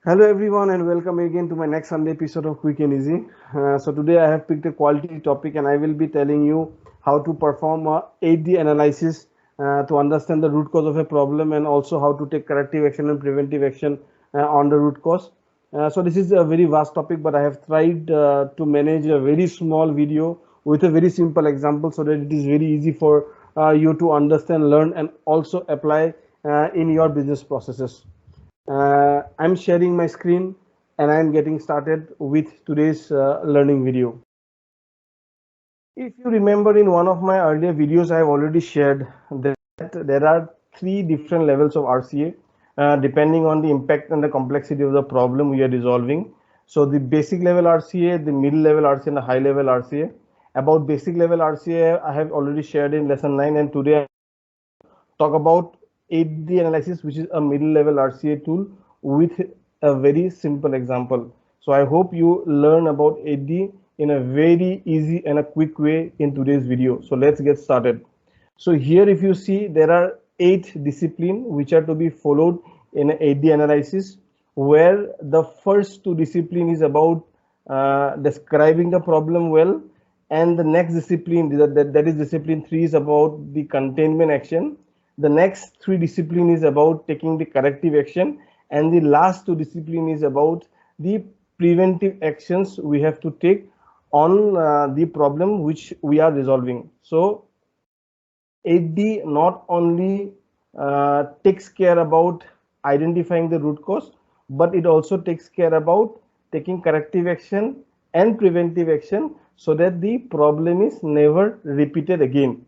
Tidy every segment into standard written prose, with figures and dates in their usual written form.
Hello everyone and welcome again to my next Sunday episode of Quick and Easy. So today I have picked a quality topic and I will be telling you how to perform a 8D analysis to understand the root cause of a problem and also how to take corrective action and preventive action on the root cause. So this is a very vast topic, but I have tried to manage a very small video with a very simple example so that it is very easy for you to understand, learn and also apply in your business processes. I'm sharing my screen and I'm getting started with today's learning video. If you remember in one of my earlier videos, I have already shared that there are three different levels of RCA depending on the impact and the complexity of the problem we are resolving. So the basic level RCA, the middle level RCA and the high level RCA. About basic level RCA, I have already shared in lesson 9 and today I talk about 8D analysis, which is a middle level RCA tool with a very simple example. So I hope you learn about 8D in a very easy and a quick way in today's video. So let's get started. So here if you see there are 8 disciplines which are to be followed in 8D analysis, where the first 2 disciplines is about describing the problem well, and the next discipline that is discipline 3 is about the containment action. The next 3 discipline is about taking the corrective action, and the last 2 discipline is about the preventive actions we have to take on the problem which we are resolving. So 8D not only takes care about identifying the root cause, but it also takes care about taking corrective action and preventive action so that the problem is never repeated again.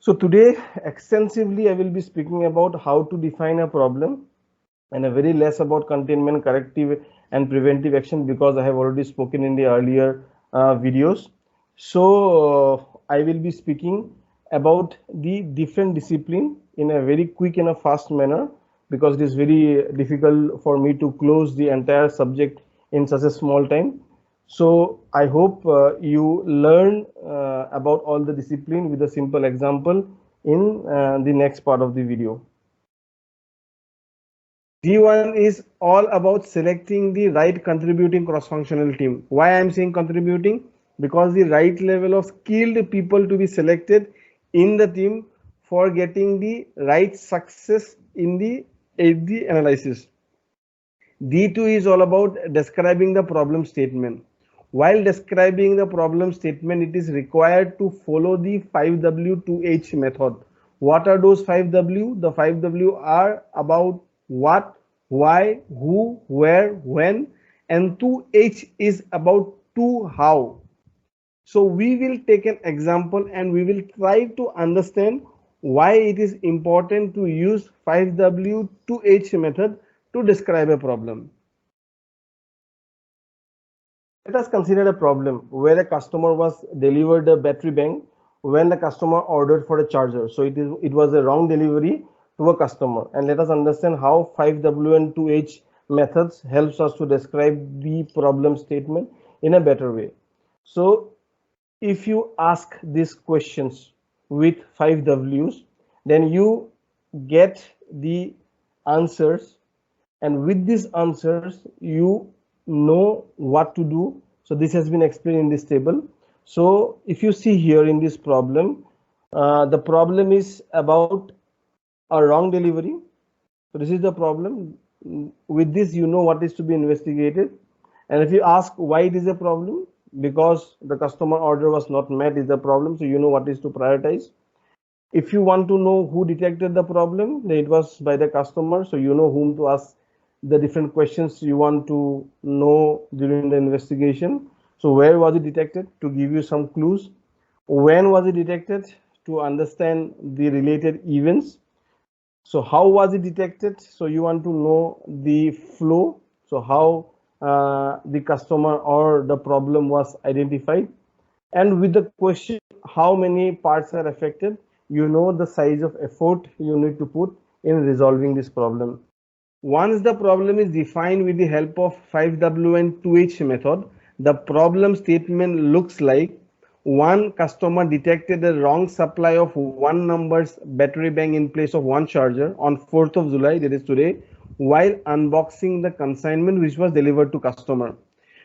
So today extensively I will be speaking about how to define a problem and a very less about containment, corrective and preventive action because I have already spoken in the earlier videos. So I will be speaking about the different discipline in a very quick and a fast manner because it is very difficult for me to close the entire subject in such a small time. So I hope you learn about all the discipline with a simple example in the next part of the video. D1 is all about selecting the right contributing cross-functional team. Why I am saying contributing? Because the right level of skilled people to be selected in the team for getting the right success in the 8D analysis. D2 is all about describing the problem statement. While describing the problem statement, it is required to follow the 5W2H method. What are those 5W? The 5W are about what, why, who, where, when, and 2H is about to, how. So we will take an example and we will try to understand why it is important to use 5W2H method to describe a problem. Let us consider a problem where a customer was delivered a battery bank when the customer ordered for a charger. So it was a wrong delivery to a customer, and let us understand how 5W and 2H methods helps us to describe the problem statement in a better way. So if you ask these questions with 5Ws, then you get the answers, and with these answers you know what to do. So this has been explained in this table. So if you see here in this problem, the problem is about a wrong delivery. So this is the problem. With this you know what is to be investigated, and if you ask why it is a problem, because the customer order was not met is the problem, so you know what is to prioritize. If you want to know who detected the problem, then it was by the customer, so you know whom to ask the different questions you want to know during the investigation. So where was it detected, to give you some clues. When was it detected, to understand the related events. So how was it detected, so you want to know the flow, so how the customer or the problem was identified. And with the question how many parts are affected, you know the size of effort you need to put in resolving this problem. Once the problem is defined with the help of 5W and 2H method, the problem statement looks like: one customer detected a wrong supply of one number's battery bank in place of one charger on 4th of July, that is today, while unboxing the consignment which was delivered to customer.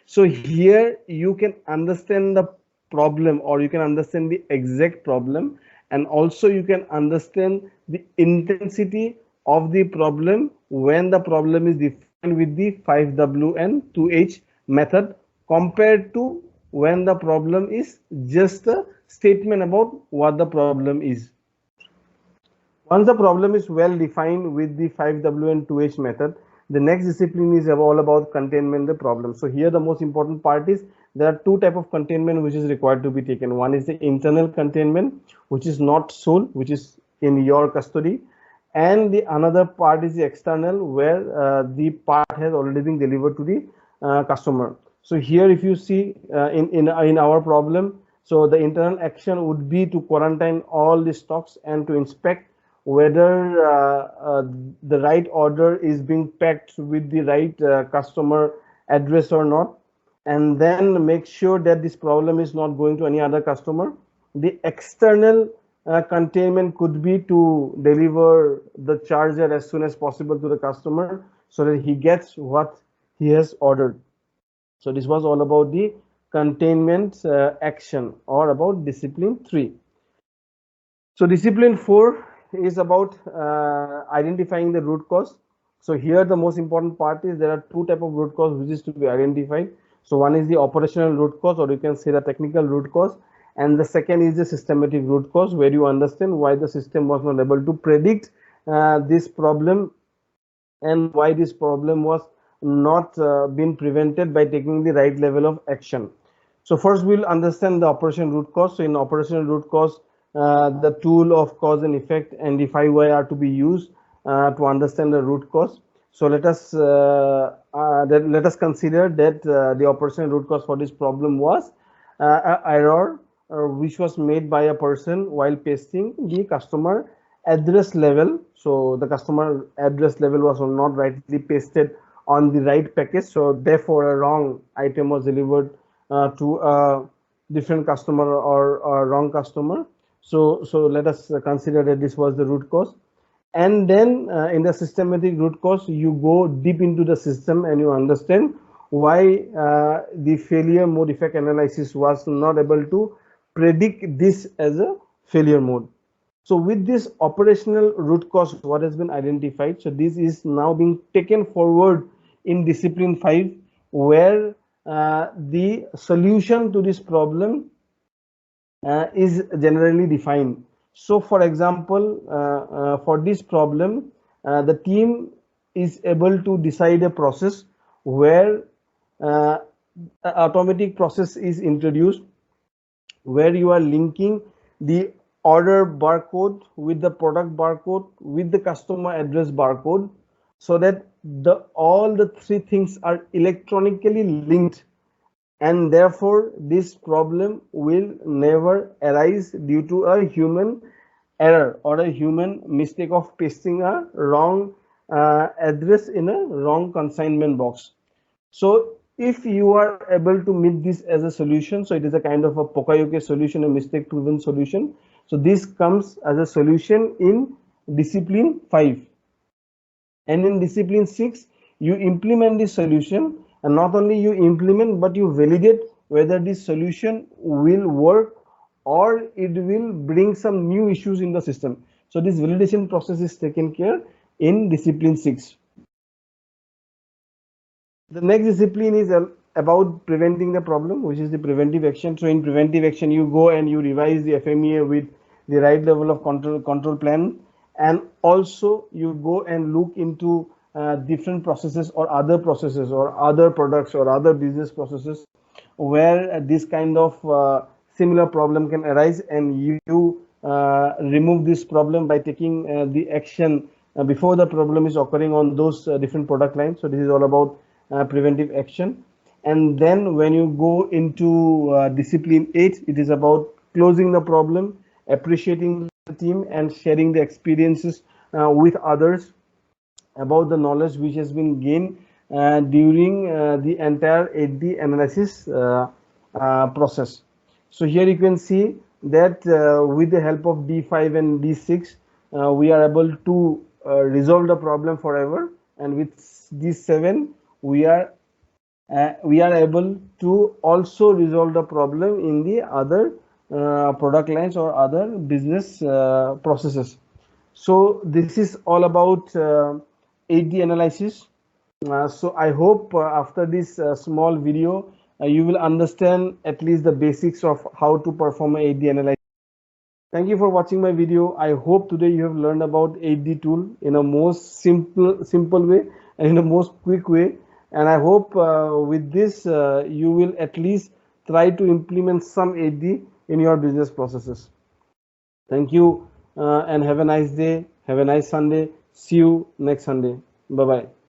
So here you can understand the problem, or you can understand the exact problem, and also you can understand the intensity of the problem when the problem is defined with the 5W and 2H method, compared to when the problem is just a statement about what the problem is. Once the problem is well defined with the 5W and 2H method, the next discipline is all about containment the problem. So here the most important part is there are two type of containment which is required to be taken. One is the internal containment, which is not sold, which is in your custody, and the another part is the external, where the part has already been delivered to the customer. So here if you see in our problem, so the internal action would be to quarantine all the stocks and to inspect whether the right order is being packed with the right customer address or not, and then make sure that this problem is not going to any other customer. The external containment could be to deliver the charger as soon as possible to the customer so that he gets what he has ordered. So this was all about the containment action, or about discipline 3. So discipline 4 is about identifying the root cause. So here the most important part is there are two type of root cause which is to be identified. So one is the operational root cause, or you can say the technical root cause, and the second is the systematic root cause, where you understand why the system was not able to predict this problem and why this problem was not been prevented by taking the right level of action. So first we'll understand the operation root cause. So in operational root cause, the tool of cause and effect and the 5Y are to be used to understand the root cause. So let us consider that the operational root cause for this problem was an error which was made by a person while pasting the customer address level. So the customer address level was not rightly pasted on the right package, so therefore a wrong item was delivered to a different customer, or a wrong customer. So let us consider that this was the root cause. And then in the systematic root cause, you go deep into the system and you understand why the failure mode effect analysis was not able to predict this as a failure mode. So with this operational root cause, what has been identified, so this is now being taken forward in discipline 5, where the solution to this problem is generally defined. So for example, for this problem, the team is able to decide a process where automatic process is introduced, where you are linking the order barcode with the product barcode with the customer address barcode, so that all the three things are electronically linked, and therefore this problem will never arise due to a human error or a human mistake of pasting a wrong address in a wrong consignment box. So if you are able to meet this as a solution, so it is a kind of a Poka-Yoke solution, a mistake proven solution. So this comes as a solution in discipline 5. And in discipline 6, you implement this solution, and not only you implement, but you validate whether this solution will work or it will bring some new issues in the system. So this validation process is taken care in discipline 6. The next discipline is about preventing the problem, which is the preventive action. So in preventive action, you go and you revise the FMEA with the right level of control plan, and also you go and look into different processes or other processes or other products or other business processes where this kind of similar problem can arise, and you remove this problem by taking the action before the problem is occurring on those different product lines. So this is all about preventive action. And then when you go into discipline 8, it is about closing the problem, appreciating the team, and sharing the experiences with others about the knowledge which has been gained during the entire 8D analysis process. So here you can see that with the help of D5 and D6, we are able to resolve the problem forever, and with these 7 we are able to also resolve the problem in the other product lines or other business processes. So this is all about 8D analysis. So I hope after this small video, you will understand at least the basics of how to perform a 8D analysis. Thank you for watching my video. I hope today you have learned about 8D tool in a most simple way and in a most quick way. And I hope with this you will at least try to implement some 8D in your business processes. Thank you and have a nice day. Have a nice Sunday. See you next Sunday. Bye bye.